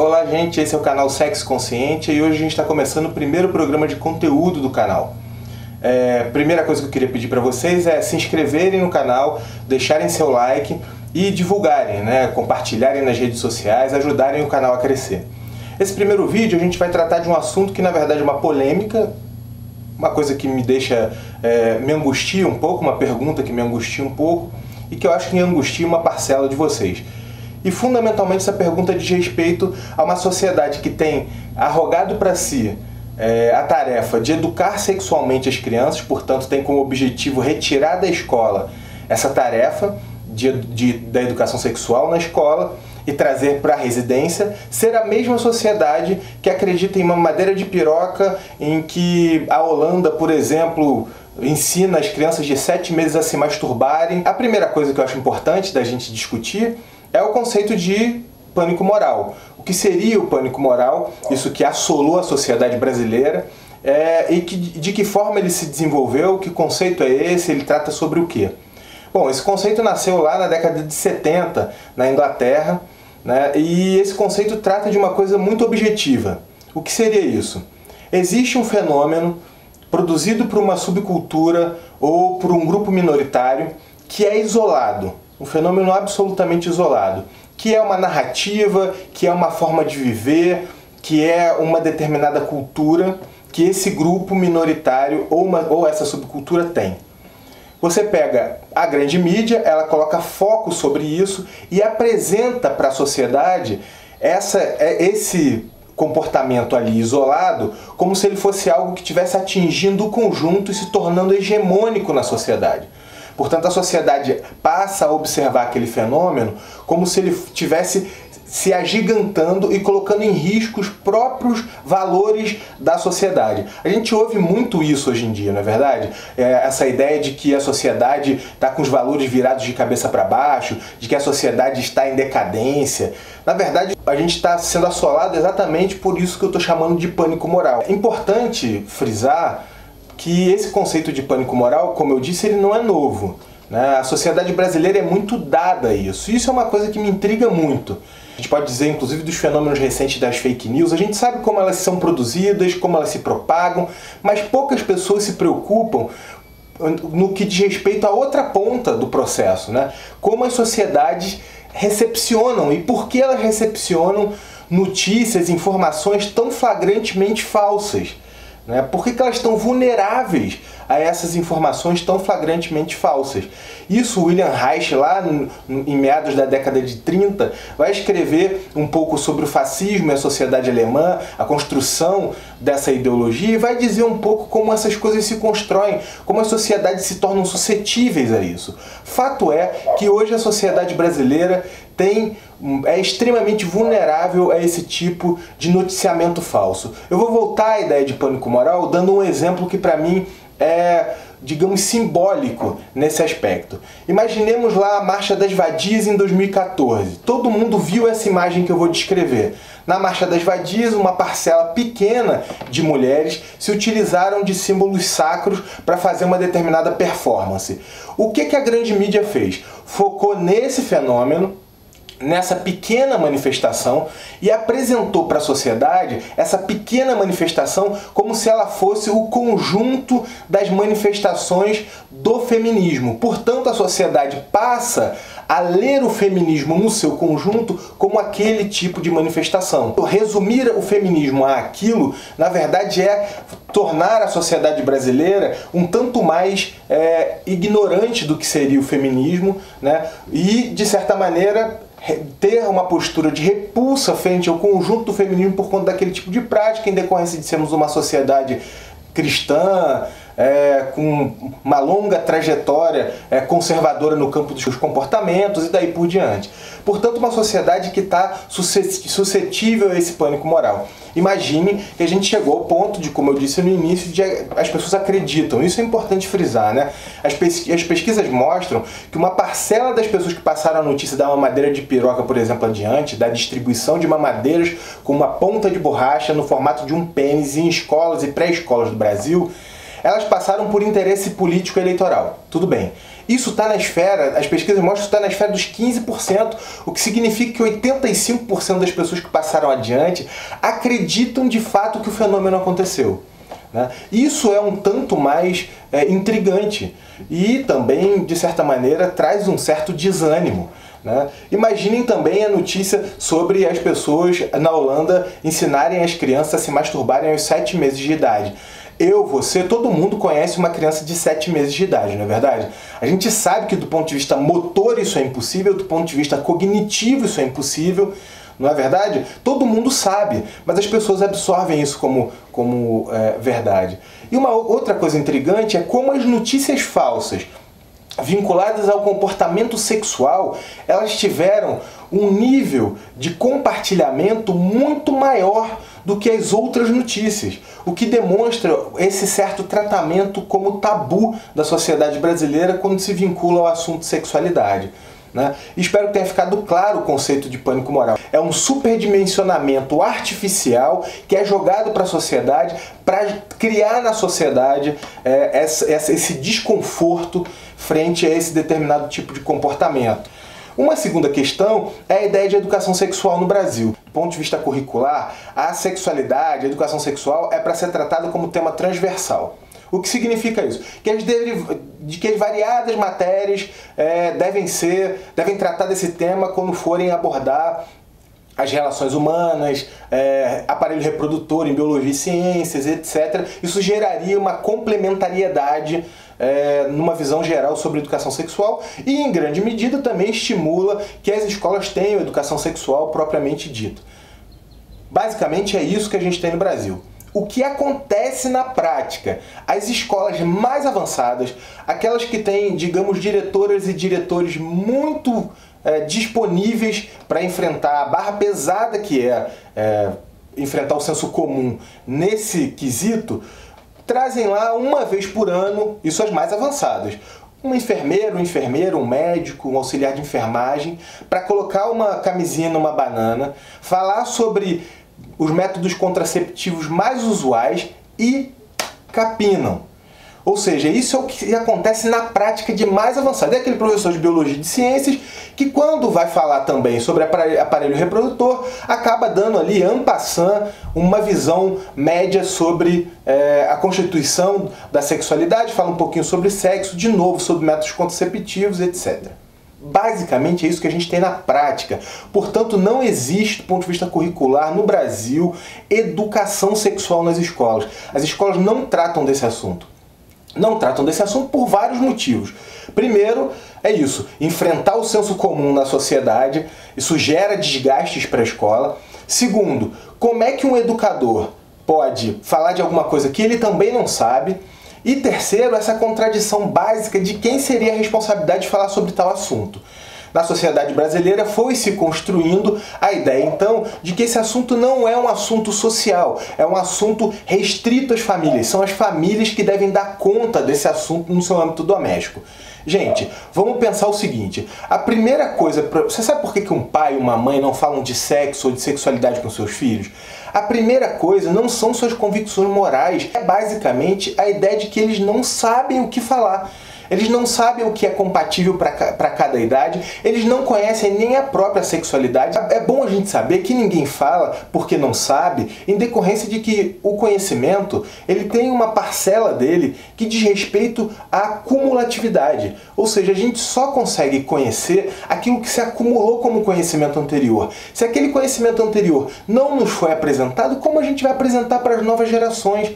Olá gente, esse é o canal Sexo Consciente e hoje a gente está começando o primeiro programa de conteúdo do canal. Primeira coisa que eu queria pedir para vocês é se inscreverem no canal, deixarem seu like e divulgarem, compartilharem nas redes sociais, ajudarem o canal a crescer. Esse primeiro vídeo a gente vai tratar de um assunto que na verdade é uma polêmica, uma coisa que me deixa, me angustia um pouco, uma pergunta que me angustia um pouco e que eu acho que angustia uma parcela de vocês. E fundamentalmente essa pergunta diz respeito a uma sociedade que tem arrogado para si a tarefa de educar sexualmente as crianças, portanto tem como objetivo retirar da escola essa tarefa da educação sexual na escola e trazer para a residência, ser a mesma sociedade que acredita em uma madeira de piroca, em que a Holanda, por exemplo, ensina as crianças de 7 meses a se masturbarem. A primeira coisa que eu acho importante da gente discutir é o conceito de pânico moral. O que seria o pânico moral? Isso que assolou a sociedade brasileira e de que forma ele se desenvolveu, que conceito é esse, ele trata sobre o quê? Bom, esse conceito nasceu lá na década de 70, na Inglaterra, e esse conceito trata de uma coisa muito objetiva. O que seria isso? Existe um fenômeno produzido por uma subcultura ou por um grupo minoritário que é isolado. Um fenômeno absolutamente isolado, que é uma narrativa, que é uma forma de viver, que é uma determinada cultura que esse grupo minoritário ou essa subcultura tem. Você pega a grande mídia, ela coloca foco sobre isso e apresenta para a sociedade esse comportamento ali isolado como se ele fosse algo que estivesse atingindo o conjunto e se tornando hegemônico na sociedade. Portanto, a sociedade passa a observar aquele fenômeno como se ele estivesse se agigantando e colocando em risco os próprios valores da sociedade. A gente ouve muito isso hoje em dia, não é verdade? Essa ideia de que a sociedade está com os valores virados de cabeça para baixo, de que a sociedade está em decadência. Na verdade, a gente está sendo assolado exatamente por isso que eu estou chamando de pânico moral. É importante frisar que esse conceito de pânico moral, como eu disse, ele não é novo. A sociedade brasileira é muito dada a isso. Isso é uma coisa que me intriga muito. A gente pode dizer, inclusive, dos fenômenos recentes das fake news. A gente sabe como elas são produzidas, como elas se propagam, mas poucas pessoas se preocupam no que diz respeito à outra ponta do processo. Como as sociedades recepcionam e por que elas recepcionam notícias, informações tão flagrantemente falsas. Por que elas estão vulneráveis a essas informações tão flagrantemente falsas? Isso William Reich, lá em meados da década de 30, vai escrever um pouco sobre o fascismo e a sociedade alemã, a construção dessa ideologia, e vai dizer um pouco como essas coisas se constroem, como as sociedades se tornam suscetíveis a isso. Fato é que hoje a sociedade brasileira é extremamente vulnerável a esse tipo de noticiamento falso. Eu vou voltar à ideia de pânico moral dando um exemplo que para mim é, digamos, simbólico nesse aspecto. Imaginemos lá a Marcha das Vadias em 2014. Todo mundo viu essa imagem que eu vou descrever. Na Marcha das Vadias, uma parcela pequena de mulheres se utilizaram de símbolos sacros para fazer uma determinada performance. O que a grande mídia fez? Focou nesse fenômeno, nessa pequena manifestação, e apresentou para a sociedade essa pequena manifestação como se ela fosse o conjunto das manifestações do feminismo. Portanto, a sociedade passa a ler o feminismo no seu conjunto como aquele tipo de manifestação. Resumir o feminismo a aquilo, na verdade, é tornar a sociedade brasileira um tanto mais ignorante do que seria o feminismo, e, de certa maneira, ter uma postura de repulsa frente ao conjunto do feminismo por conta daquele tipo de prática, em decorrência de sermos uma sociedade cristã, com uma longa trajetória conservadora no campo dos comportamentos e daí por diante. Portanto, uma sociedade que está suscetível a esse pânico moral. Imagine que a gente chegou ao ponto de, como eu disse no início, de as pessoas acreditam. Isso é importante frisar, As pesquisas mostram que uma parcela das pessoas que passaram a notícia da mamadeira de piroca, por exemplo, adiante, da distribuição de mamadeiras com uma ponta de borracha no formato de um pênis em escolas e pré-escolas do Brasil, elas passaram por interesse político eleitoral. Tudo bem. Isso está na esfera, as pesquisas mostram que está na esfera dos 15%, o que significa que 85% das pessoas que passaram adiante acreditam de fato que o fenômeno aconteceu. Né? Isso é um tanto mais intrigante e também, de certa maneira, traz um certo desânimo. Né? Imaginem também a notícia sobre as pessoas na Holanda ensinarem as crianças a se masturbarem aos 7 meses de idade. Eu, você, todo mundo conhece uma criança de 7 meses de idade, não é verdade? A gente sabe que do ponto de vista motor isso é impossível, do ponto de vista cognitivo isso é impossível, não é verdade? Todo mundo sabe, mas as pessoas absorvem isso como verdade. E uma outra coisa intrigante é como as notícias falsas vinculadas ao comportamento sexual, elas tiveram um nível de compartilhamento muito maior do que as outras notícias, o que demonstra esse certo tratamento como tabu da sociedade brasileira quando se vincula ao assunto sexualidade. Né? Espero que tenha ficado claro o conceito de pânico moral. É um superdimensionamento artificial que é jogado para a sociedade para criar na sociedade esse desconforto frente a esse determinado tipo de comportamento. Uma segunda questão é a ideia de educação sexual no Brasil. Do ponto de vista curricular, a sexualidade, a educação sexual é para ser tratada como tema transversal. O que significa isso? Que as variadas matérias devem tratar desse tema quando forem abordar as relações humanas, aparelho reprodutor em biologia e ciências, etc. Isso geraria uma complementariedade numa visão geral sobre educação sexual e, em grande medida, também estimula que as escolas tenham educação sexual propriamente dita. Basicamente é isso que a gente tem no Brasil. O que acontece na prática? As escolas mais avançadas, aquelas que têm, digamos, diretoras e diretores muito disponíveis para enfrentar a barra pesada que enfrentar o senso comum nesse quesito, trazem lá uma vez por ano, isso as mais avançadas, um enfermeiro, um médico, um auxiliar de enfermagem, para colocar uma camisinha numa banana, falar sobre os métodos contraceptivos mais usuais e capinam. Ou seja, isso é o que acontece na prática de mais avançado. É aquele professor de biologia e de ciências que, quando vai falar também sobre aparelho reprodutor, acaba dando ali, en passant, uma visão média sobre a constituição da sexualidade, fala um pouquinho sobre sexo, de novo sobre métodos contraceptivos, etc. Basicamente é isso que a gente tem na prática. Portanto, não existe, do ponto de vista curricular, no Brasil, educação sexual nas escolas. As escolas não tratam desse assunto. Não tratam desse assunto por vários motivos. Primeiro, é isso, enfrentar o senso comum na sociedade, isso gera desgastes para a escola. Segundo, como é que um educador pode falar de alguma coisa que ele também não sabe? E terceiro, essa contradição básica de quem seria a responsabilidade de falar sobre tal assunto. Na sociedade brasileira foi se construindo a ideia, então, de que esse assunto não é um assunto social, é um assunto restrito às famílias. São as famílias que devem dar conta desse assunto no seu âmbito doméstico. Gente, vamos pensar o seguinte, a primeira coisa... Você sabe por que um pai e uma mãe não falam de sexo ou de sexualidade com seus filhos? A primeira coisa não são suas convicções morais, é basicamente a ideia de que eles não sabem o que falar. Eles não sabem o que é compatível para cada idade, eles não conhecem nem a própria sexualidade. É bom a gente saber que ninguém fala porque não sabe, em decorrência de que o conhecimento ele tem uma parcela dele que diz respeito à cumulatividade. Ou seja, a gente só consegue conhecer aquilo que se acumulou como conhecimento anterior. Se aquele conhecimento anterior não nos foi apresentado, como a gente vai apresentar para as novas gerações?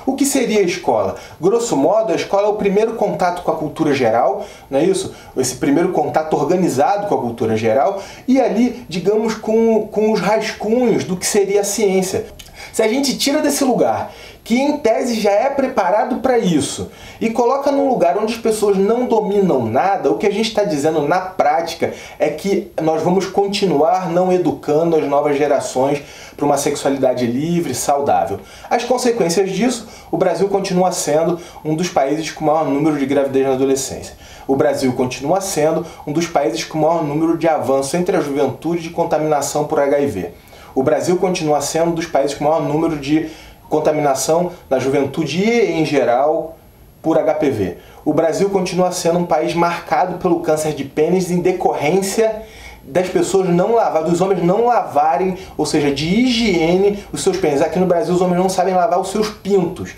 O que seria a escola? Grosso modo, a escola é o primeiro contato com a cultura geral, não é isso? Esse primeiro contato organizado com a cultura geral e ali, digamos, com os rascunhos do que seria a ciência. Se a gente tira desse lugar, que em tese já é preparado para isso, e coloca num lugar onde as pessoas não dominam nada, o que a gente está dizendo na prática é que nós vamos continuar não educando as novas gerações para uma sexualidade livre, saudável. As consequências disso, o Brasil continua sendo um dos países com maior número de gravidez na adolescência. O Brasil continua sendo um dos países com maior número de avanço entre a juventude de contaminação por HIV. O Brasil continua sendo um dos países com maior número de contaminação na juventude e, em geral, por HPV. o Brasil continua sendo um país marcado pelo câncer de pênis em decorrência das pessoas não lavar, dos homens não lavarem, ou seja, de higiene, os seus pênis. Aqui no Brasil os homens não sabem lavar os seus pintos.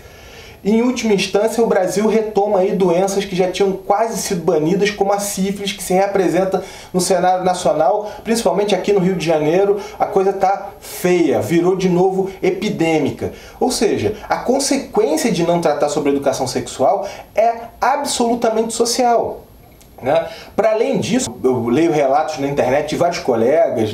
E, em última instância, o Brasil retoma aí doenças que já tinham quase sido banidas, como a sífilis, que se representa no cenário nacional, principalmente aqui no Rio de Janeiro. A coisa tá feia, virou de novo epidêmica. Ou seja, a consequência de não tratar sobre educação sexual é absolutamente social. Para além disso, eu leio relatos na internet de vários colegas,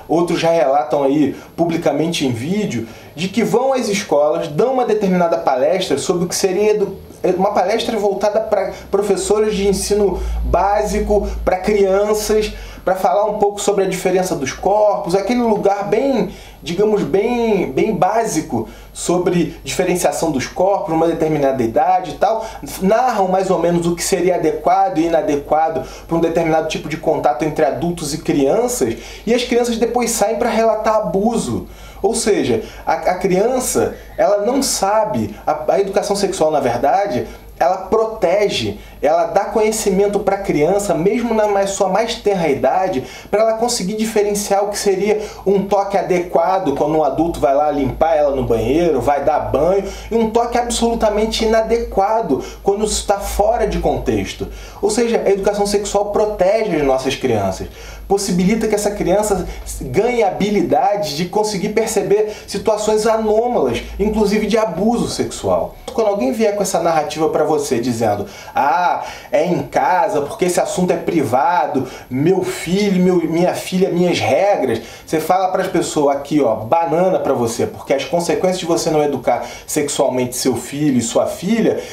outros já relatam aí publicamente em vídeo, de que vão às escolas, dão uma determinada palestra sobre o que seria uma palestra voltada para professores de ensino básico, para crianças, para falar um pouco sobre a diferença dos corpos, aquele lugar bem, digamos, bem básico sobre diferenciação dos corpos, uma determinada idade e tal, narram mais ou menos o que seria adequado e inadequado para um determinado tipo de contato entre adultos e crianças, e as crianças depois saem para relatar abuso. Ou seja, a criança, ela não sabe, a educação sexual, na verdade, ela protege, ela dá conhecimento para a criança, mesmo na sua mais tenra idade, para ela conseguir diferenciar o que seria um toque adequado quando um adulto vai lá limpar ela no banheiro, vai dar banho, e um toque absolutamente inadequado quando isso está fora de contexto. Ou seja, a educação sexual protege as nossas crianças, possibilita que essa criança ganhe habilidade de conseguir perceber situações anômalas, inclusive de abuso sexual. Quando alguém vier com essa narrativa para você dizendo: ah, é em casa, porque esse assunto é privado, meu filho, minha filha, minhas regras, você fala para as pessoas aqui, ó, banana para você, porque as consequências de você não educar sexualmente seu filho e sua filha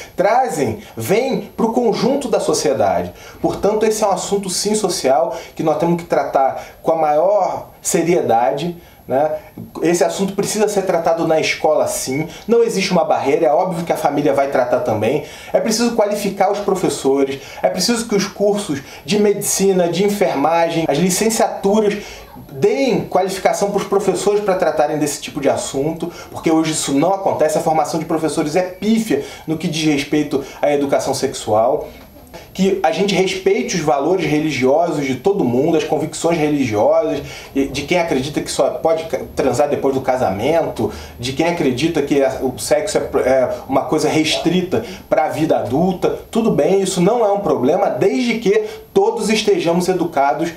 vêm para o conjunto da sociedade. Portanto, esse é um assunto sim social que nós temos que tratar com a maior seriedade. Esse assunto precisa ser tratado na escola sim, não existe uma barreira, é óbvio que a família vai tratar também, é preciso qualificar os professores, é preciso que os cursos de medicina, de enfermagem, as licenciaturas deem qualificação para os professores para tratarem desse tipo de assunto, porque hoje isso não acontece, a formação de professores é pífia no que diz respeito à educação sexual. Que a gente respeite os valores religiosos de todo mundo, as convicções religiosas, de quem acredita que só pode transar depois do casamento, de quem acredita que o sexo é uma coisa restrita para a vida adulta. Tudo bem, isso não é um problema, desde que todos estejamos educados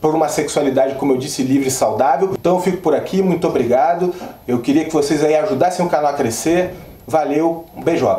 por uma sexualidade, como eu disse, livre e saudável. Então eu fico por aqui, muito obrigado. Eu queria que vocês aí ajudassem o canal a crescer. Valeu, um beijoca.